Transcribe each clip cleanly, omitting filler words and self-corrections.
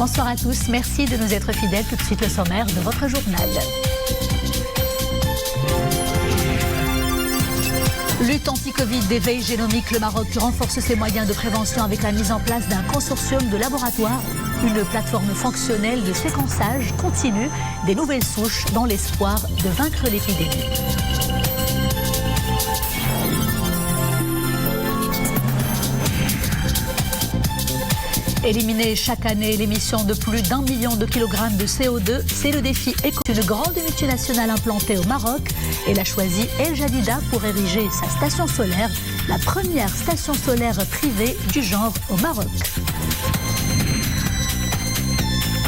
Bonsoir à tous, merci de nous être fidèles. Tout de suite le sommaire de votre journal. Lutte anti-Covid des veilles génomiques, le Maroc renforce ses moyens de prévention avec la mise en place d'un consortium de laboratoires, une plateforme fonctionnelle de séquençage continu des nouvelles souches dans l'espoir de vaincre l'épidémie. Éliminer chaque année l'émission de plus d'1 million de kilogrammes de CO2, c'est le défi éco. Une grande multinationale implantée au Maroc. Elle a choisi El Jadida pour ériger sa station solaire, la première station solaire privée du genre au Maroc.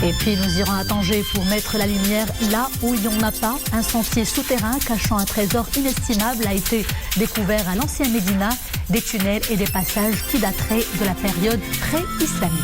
Et puis nous irons à Tanger pour mettre la lumière là où il n'y en a pas. Un sentier souterrain cachant un trésor inestimable a été découvert à l'ancien Médina. Des tunnels et des passages qui dateraient de la période pré-islamique.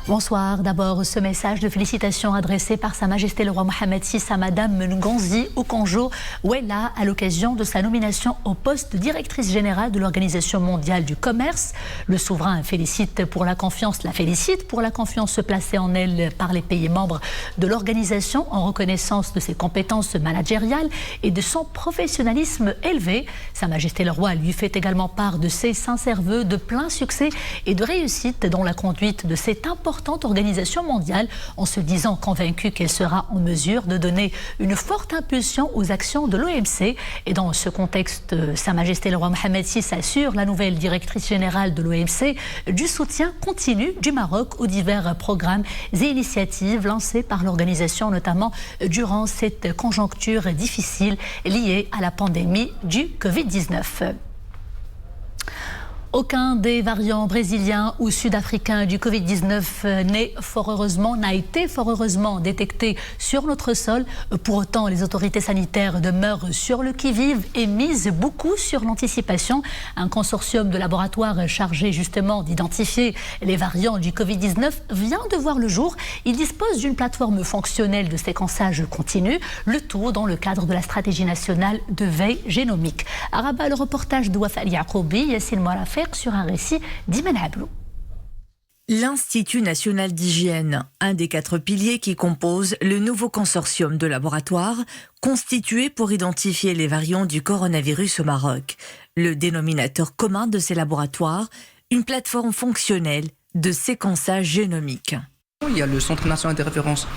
Bonsoir. D'abord, ce message de félicitations adressé par Sa Majesté le Roi Mohammed VI à Madame Ngonzi Okonjo Welah à l'occasion de sa nomination au poste de directrice générale de l'Organisation mondiale du commerce. Le souverain la félicite pour la confiance placée en elle par les pays membres de l'organisation en reconnaissance de ses compétences managériales et de son professionnalisme élevé. Sa Majesté le Roi lui fait également part de ses sincères vœux de plein succès et de réussite dans la conduite de cette importante organisation mondiale, en se disant convaincue qu'elle sera en mesure de donner une forte impulsion aux actions de l'OMC. Et dans ce contexte, Sa Majesté le Roi Mohammed VI assure la nouvelle directrice générale de l'OMC du soutien continu du Maroc aux divers programmes et initiatives lancés par l'organisation, notamment durant cette conjoncture difficile liée à la pandémie du Covid-19. Aucun des variants brésiliens ou sud-africains du Covid-19 n'a été fort heureusement détecté sur notre sol. Pour autant, les autorités sanitaires demeurent sur le qui-vive et misent beaucoup sur l'anticipation. Un consortium de laboratoires chargé justement d'identifier les variants du Covid-19 vient de voir le jour. Il dispose d'une plateforme fonctionnelle de séquençage continu, le tout dans le cadre de la stratégie nationale de veille génomique. À Rabat, le reportage de Wafal Yacoubi, Yassine Moarafer, sur un récit d'Iman Ablou. L'Institut national d'hygiène, un des 4 piliers qui composent le nouveau consortium de laboratoires constitué pour identifier les variants du coronavirus au Maroc. Le dénominateur commun de ces laboratoires, une plateforme fonctionnelle de séquençage génomique. Il y a le Centre national de référence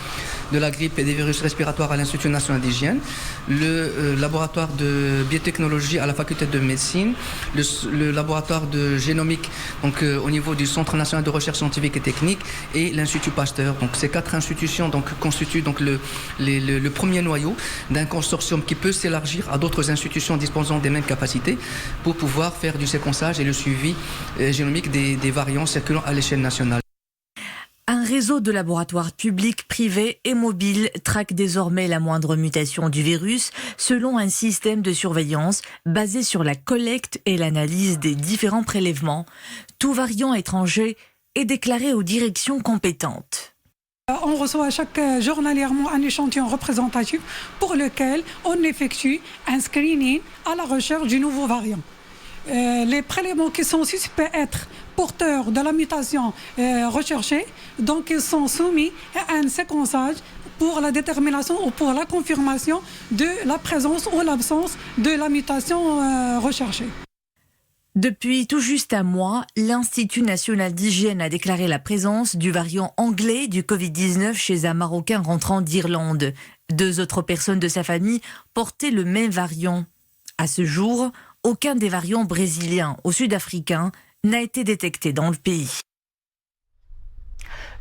de la grippe et des virus respiratoires à l'Institut national d'hygiène, le laboratoire de biotechnologie à la faculté de médecine, le laboratoire de génomique donc, au niveau du Centre national de recherche scientifique et technique et l'Institut Pasteur. Donc, ces 4 institutions constituent donc, le premier noyau d'un consortium qui peut s'élargir à d'autres institutions disposant des mêmes capacités pour pouvoir faire du séquençage et le suivi génomique des variants circulant à l'échelle nationale. Un réseau de laboratoires publics, privés et mobiles traque désormais la moindre mutation du virus selon un système de surveillance basé sur la collecte et l'analyse des différents prélèvements. Tout variant étranger est déclaré aux directions compétentes. On reçoit journalièrement un échantillon représentatif pour lequel on effectue un screening à la recherche du nouveau variant. Les prélèvements qui sont suspects être porteurs de la mutation recherchée, donc ils sont soumis à un séquençage pour la détermination ou pour la confirmation de la présence ou l'absence de la mutation recherchée. Depuis tout juste un mois, l'Institut national d'hygiène a déclaré la présence du variant anglais du Covid-19 chez un Marocain rentrant d'Irlande. 2 autres personnes de sa famille portaient le même variant. À ce jour, aucun des variants brésiliens ou sud-africains n'a été détecté dans le pays.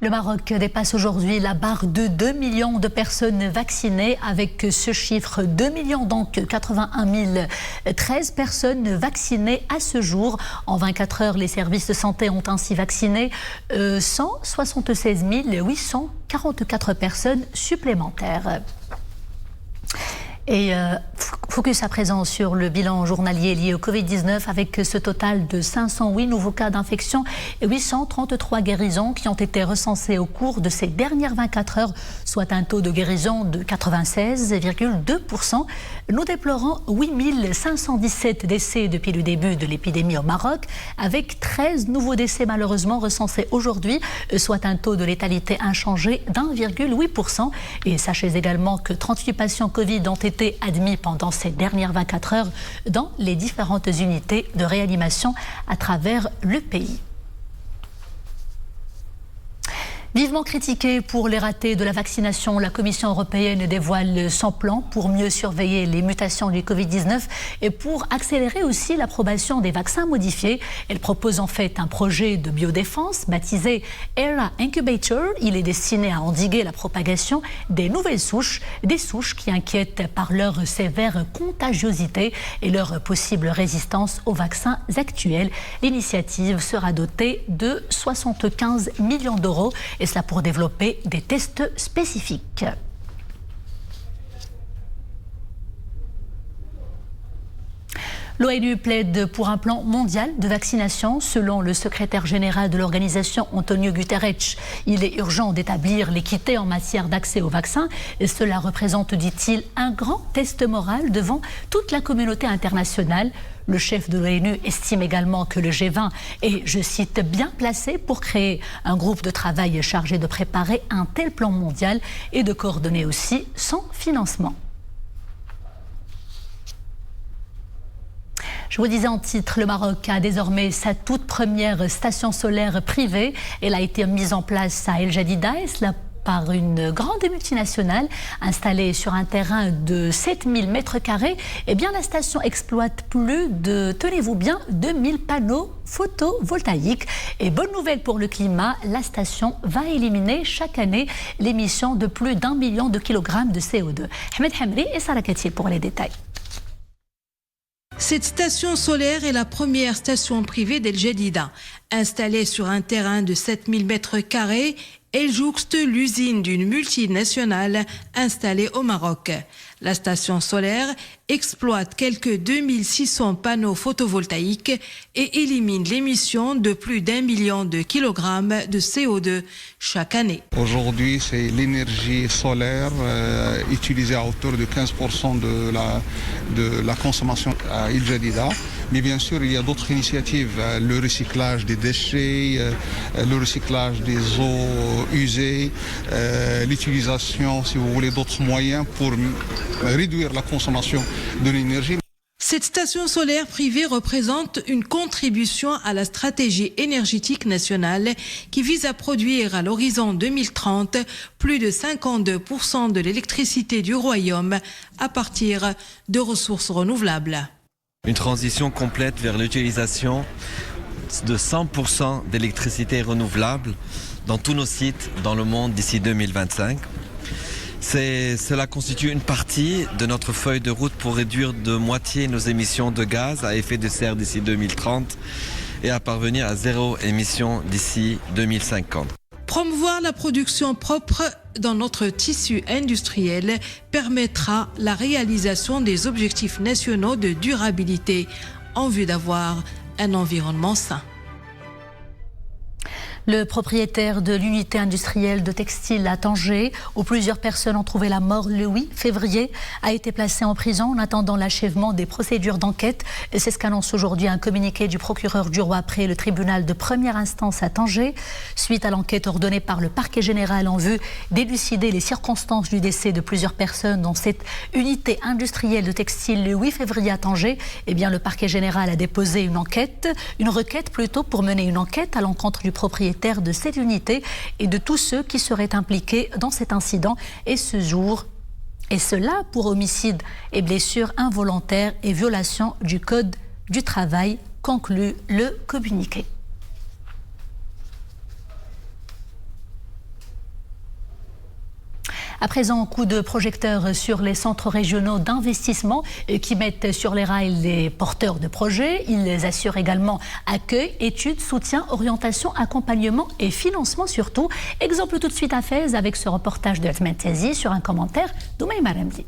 Le Maroc dépasse aujourd'hui la barre de 2 millions de personnes vaccinées. Avec ce chiffre, 2 millions, donc 81 013 personnes vaccinées à ce jour. En 24 heures, les services de santé ont ainsi vacciné 176 844 personnes supplémentaires. Et Focus à présent sur le bilan journalier lié au Covid-19 avec ce total de 508 nouveaux cas d'infection et 833 guérisons qui ont été recensées au cours de ces dernières 24 heures, soit un taux de guérison de 96,2%. Nous déplorons 8517 décès depuis le début de l'épidémie au Maroc, avec 13 nouveaux décès malheureusement recensés aujourd'hui, soit un taux de létalité inchangé d'1,8%. Et sachez également que 38 patients Covid ont été admis pendant ces dernières 24 heures dans les différentes unités de réanimation à travers le pays. Vivement critiquée pour les ratés de la vaccination, la Commission européenne dévoile son plan pour mieux surveiller les mutations du Covid-19 et pour accélérer aussi l'approbation des vaccins modifiés. Elle propose en fait un projet de biodéfense baptisé ERA Incubator. Il est destiné à endiguer la propagation des nouvelles souches, des souches qui inquiètent par leur sévère contagiosité et leur possible résistance aux vaccins actuels. L'initiative sera dotée de 75 millions d'euros. Et cela pour développer des tests spécifiques. L'ONU plaide pour un plan mondial de vaccination. Selon le secrétaire général de l'organisation, Antonio Guterres, il est urgent d'établir l'équité en matière d'accès aux vaccins. Et cela représente, dit-il, un grand test moral devant toute la communauté internationale. Le chef de l'ONU estime également que le G20 est, je cite, bien placé pour créer un groupe de travail chargé de préparer un tel plan mondial et de coordonner aussi son financement. Je vous disais en titre, le Maroc a désormais sa toute première station solaire privée. Elle a été mise en place à El Jadida et cela par une grande multinationale installée sur un terrain de 7000 m². Eh bien, la station exploite plus de, tenez-vous bien, 2000 panneaux photovoltaïques. Et bonne nouvelle pour le climat, la station va éliminer chaque année l'émission de plus d'1 million de kilogrammes de CO2. Ahmed Hamri et Sarah Katil pour les détails. Cette station solaire est la première station privée d'El Jadida. Installée sur un terrain de 7000 m², elle jouxte l'usine d'une multinationale installée au Maroc. La station solaire exploite quelques 2600 panneaux photovoltaïques et élimine l'émission de plus d'1 million de kilogrammes de CO2 chaque année. Aujourd'hui, c'est l'énergie solaire utilisée à hauteur de 15% de la consommation à El Jadida. Mais bien sûr, il y a d'autres initiatives, le recyclage des déchets, le recyclage des eaux usées, l'utilisation, si vous voulez, d'autres moyens pour réduire la consommation de l'énergie. Cette station solaire privée représente une contribution à la stratégie énergétique nationale qui vise à produire à l'horizon 2030 plus de 52% de l'électricité du royaume à partir de ressources renouvelables. Une transition complète vers l'utilisation de 100% d'électricité renouvelable dans tous nos sites dans le monde d'ici 2025. Cela constitue une partie de notre feuille de route pour réduire de moitié nos émissions de gaz à effet de serre d'ici 2030 et à parvenir à zéro émission d'ici 2050. Promouvoir la production propre dans notre tissu industriel permettra la réalisation des objectifs nationaux de durabilité en vue d'avoir un environnement sain. Le propriétaire de l'unité industrielle de textile à Tanger, où plusieurs personnes ont trouvé la mort le 8 février, a été placé en prison en attendant l'achèvement des procédures d'enquête. C'est ce qu'annonce aujourd'hui un communiqué du procureur du roi près le tribunal de première instance à Tanger. Suite à l'enquête ordonnée par le parquet général en vue d'élucider les circonstances du décès de plusieurs personnes dans cette unité industrielle de textile le 8 février à Tanger, eh bien, le parquet général a déposé une requête pour mener une enquête à l'encontre du propriétaire de cette unité et de tous ceux qui seraient impliqués dans cet incident et cela pour homicide et blessures involontaires et violation du code du travail, conclut le communiqué. À présent, coup de projecteur sur les centres régionaux d'investissement qui mettent sur les rails les porteurs de projets. Ils assurent également accueil, études, soutien, orientation, accompagnement et financement surtout. Exemple tout de suite à Fès avec ce reportage de Ahmed Tazi sur un commentaire d'Oumaïma Ramli.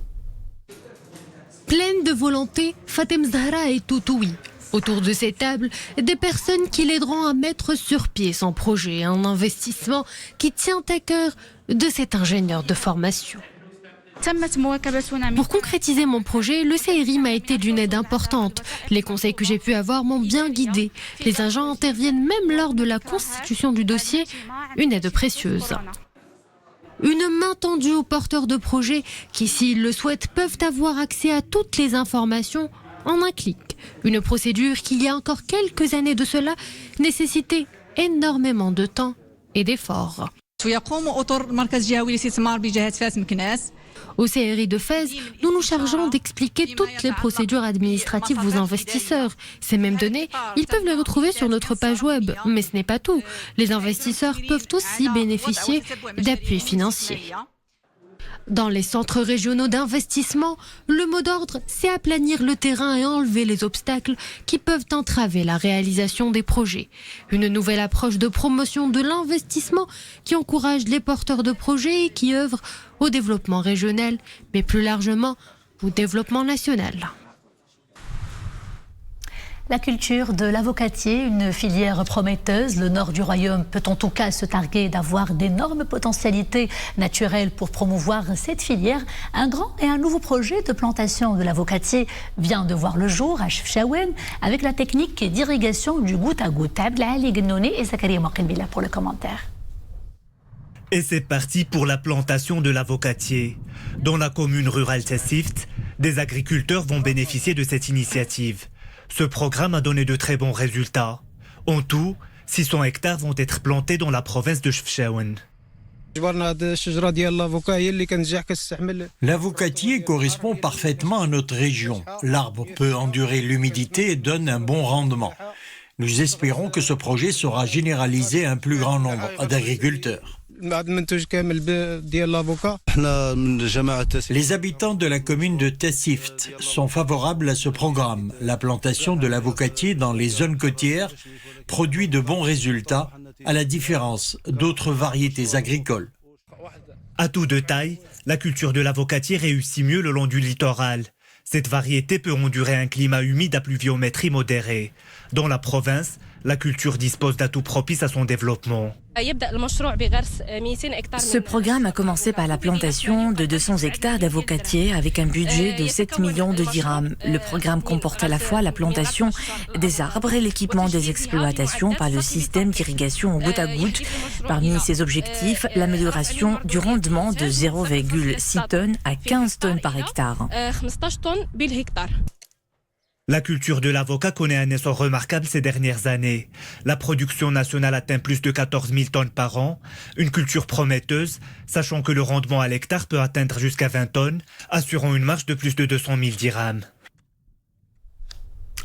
Pleine de volonté, Fatem Zahra est tout oui. Autour de ces tables, des personnes qui l'aideront à mettre sur pied son projet, un investissement qui tient à cœur de cet ingénieur de formation. Pour concrétiser mon projet, le CRI m'a été d'une aide importante. Les conseils que j'ai pu avoir m'ont bien guidée. Les agents interviennent même lors de la constitution du dossier, une aide précieuse. Une main tendue aux porteurs de projets qui, s'ils le souhaitent, peuvent avoir accès à toutes les informations en un clic. Une procédure qui, il y a encore quelques années de cela, nécessitait énormément de temps et d'efforts. Au CRI de Fès, nous nous chargeons d'expliquer toutes les procédures administratives aux investisseurs. Ces mêmes données, ils peuvent les retrouver sur notre page web. Mais ce n'est pas tout. Les investisseurs peuvent aussi bénéficier d'appuis financiers. Dans les centres régionaux d'investissement, le mot d'ordre, c'est aplanir le terrain et enlever les obstacles qui peuvent entraver la réalisation des projets. Une nouvelle approche de promotion de l'investissement qui encourage les porteurs de projets et qui œuvrent au développement régional, mais plus largement au développement national. La culture de l'avocatier, une filière prometteuse. Le nord du royaume peut en tout cas se targuer d'avoir d'énormes potentialités naturelles pour promouvoir cette filière. Un grand et un nouveau projet de plantation de l'avocatier vient de voir le jour à Chefchaouen avec la technique d'irrigation du goutte à goutte. Abdelali Gnoni et Zakaria Mokilbila pour le commentaire. Et c'est parti pour la plantation de l'avocatier. Dans la commune rurale Tessift, des agriculteurs vont bénéficier de cette initiative. Ce programme a donné de très bons résultats. En tout, 600 hectares vont être plantés dans la province de Chefchaouen. L'avocatier correspond parfaitement à notre région. L'arbre peut endurer l'humidité et donne un bon rendement. Nous espérons que ce projet sera généralisé à un plus grand nombre d'agriculteurs. Les habitants de la commune de Tessift sont favorables à ce programme. La plantation de l'avocatier dans les zones côtières produit de bons résultats, à la différence d'autres variétés agricoles. Atout de taille, la culture de l'avocatier réussit mieux le long du littoral. Cette variété peut endurer un climat humide à pluviométrie modérée. Dans la province, la culture dispose d'atouts propices à son développement. Ce programme a commencé par la plantation de 200 hectares d'avocatiers avec un budget de 7 millions de dirhams. Le programme comporte à la fois la plantation des arbres et l'équipement des exploitations par le système d'irrigation au goutte à goutte. Parmi ses objectifs, l'amélioration du rendement de 0,6 tonnes à 15 tonnes par hectare. La culture de l'avocat connaît un essor remarquable ces dernières années. La production nationale atteint plus de 14 000 tonnes par an, une culture prometteuse, sachant que le rendement à l'hectare peut atteindre jusqu'à 20 tonnes, assurant une marge de plus de 200 000 dirhams.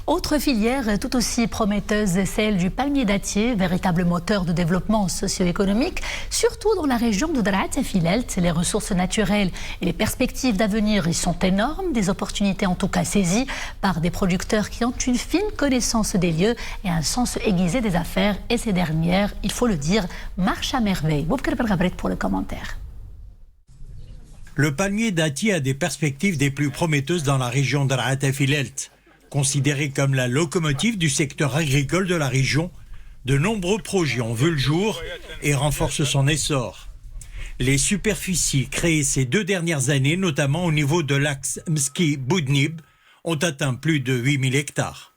Autre filière tout aussi prometteuse est celle du palmier dattier, véritable moteur de développement socio-économique, surtout dans la région de Darat et Filelt. Les ressources naturelles et les perspectives d'avenir y sont énormes, des opportunités en tout cas saisies par des producteurs qui ont une fine connaissance des lieux et un sens aiguisé des affaires. Et ces dernières, il faut le dire, marchent à merveille. Boubkar Belgabret pour le commentaire. Le palmier dattier a des perspectives des plus prometteuses dans la région de Darat et Filelt. Considéré comme la locomotive du secteur agricole de la région, de nombreux projets ont vu le jour et renforcent son essor. Les superficies créées ces 2 dernières années, notamment au niveau de l'axe Mski-Boudnib, ont atteint plus de 8000 hectares.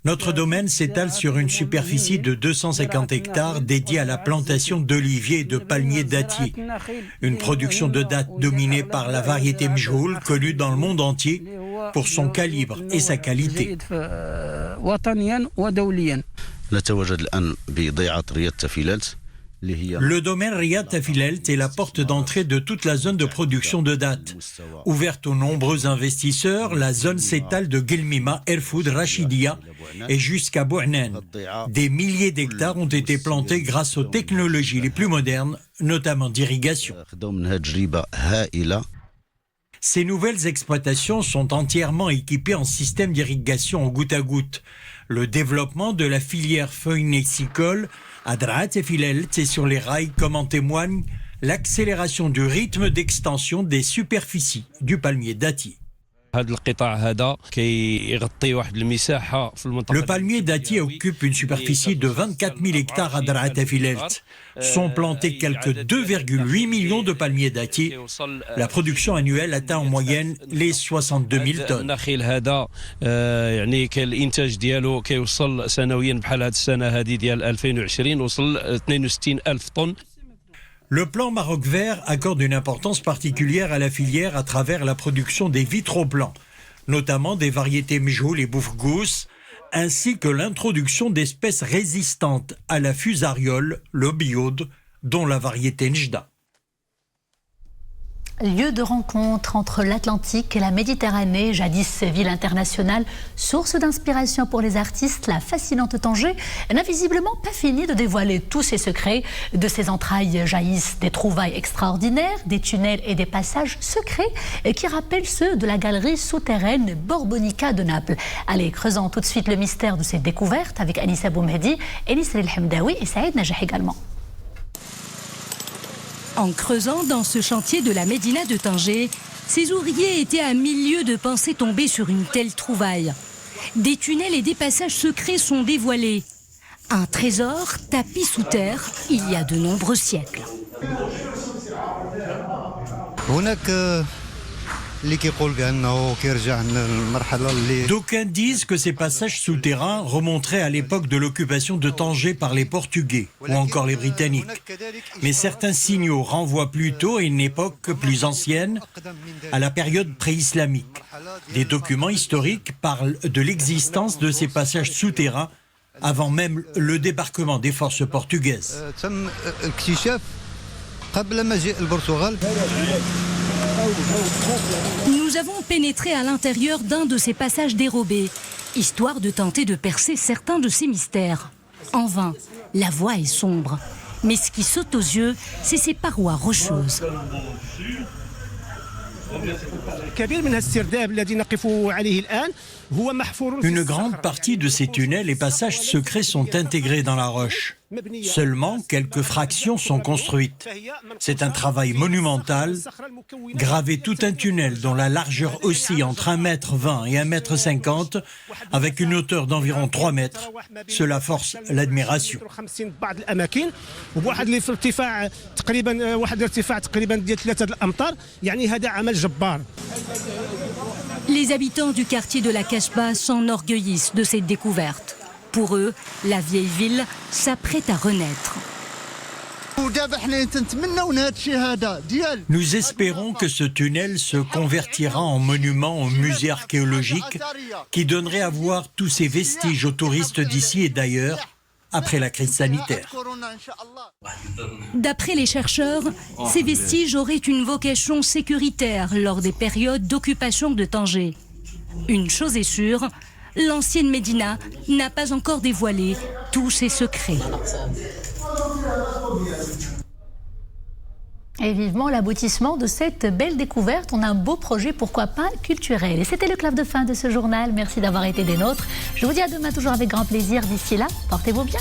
Notre domaine s'étale sur une superficie de 250 hectares dédiée à la plantation d'oliviers et de palmiers dattiers. Une production de dattes dominée par la variété Mjoul, connue dans le monde entier pour son calibre et sa qualité. Le domaine Riyad Tafilelt est la porte d'entrée de toute la zone de production de dattes. Ouverte aux nombreux investisseurs, la zone s'étale de Guelmima, Erfoud, Rachidia et jusqu'à Bouhnen. Des milliers d'hectares ont été plantés grâce aux technologies les plus modernes, notamment d'irrigation. Ces nouvelles exploitations sont entièrement équipées en système d'irrigation au goutte à goutte. Le développement de la filière feuillénicole à Darat et Filelt est sur les rails, comme en témoigne l'accélération du rythme d'extension des superficies du palmier dattier. Le palmier dattier occupe une superficie de 24 000 hectares à Daraa Tafilelt. Sont plantés quelques 2,8 millions de palmiers dattiers. La production annuelle atteint en moyenne les 62 000 tonnes. Le plan Maroc Vert accorde une importance particulière à la filière à travers la production des vitroplans, notamment des variétés Mjoul et Boufgous, ainsi que l'introduction d'espèces résistantes à la fusariole, le biode, dont la variété Njda. Lieu de rencontre entre l'Atlantique et la Méditerranée, jadis ville internationale, source d'inspiration pour les artistes, la fascinante Tanger n'a visiblement pas fini de dévoiler tous ses secrets. De ses entrailles jaillissent des trouvailles extraordinaires, des tunnels et des passages secrets qui rappellent ceux de la galerie souterraine Borbonica de Naples. Allez, creusons tout de suite le mystère de ces découvertes avec Anissa Boumhedi, Elis El Hamdaoui et Saïd Najah également. En creusant dans ce chantier de la Médina de Tanger, ces ouvriers étaient à 1000 lieues de penser tomber sur une telle trouvaille. Des tunnels et des passages secrets sont dévoilés. Un trésor tapi sous terre il y a de nombreux siècles. D'aucuns disent que ces passages souterrains remonteraient à l'époque de l'occupation de Tanger par les Portugais ou encore les Britanniques. Mais certains signaux renvoient plutôt à une époque plus ancienne, à la période pré-islamique. Des documents historiques parlent de l'existence de ces passages souterrains avant même le débarquement des forces portugaises. Nous avons pénétré à l'intérieur d'un de ces passages dérobés, histoire de tenter de percer certains de ces mystères. En vain, la voie est sombre. Mais ce qui saute aux yeux, c'est ces parois rocheuses. Une grande partie de ces tunnels et passages secrets sont intégrés dans la roche. Seulement quelques fractions sont construites. C'est un travail monumental. Graver tout un tunnel dont la largeur oscille entre 1,20 m et 1,50 m, avec une hauteur d'environ 3 mètres, cela force l'admiration. Les habitants du quartier de la Kasbah s'enorgueillissent de cette découverte. Pour eux, la vieille ville s'apprête à renaître. Nous espérons que ce tunnel se convertira en monument au musée archéologique qui donnerait à voir tous ces vestiges aux touristes d'ici et d'ailleurs après la crise sanitaire. D'après les chercheurs, ces vestiges auraient une vocation sécuritaire lors des périodes d'occupation de Tanger. Une chose est sûre, l'ancienne Médina n'a pas encore dévoilé tous ses secrets. Et vivement l'aboutissement de cette belle découverte. On a un beau projet, pourquoi pas, culturel. Et c'était le clap de fin de ce journal. Merci d'avoir été des nôtres. Je vous dis à demain, toujours avec grand plaisir. D'ici là, portez-vous bien.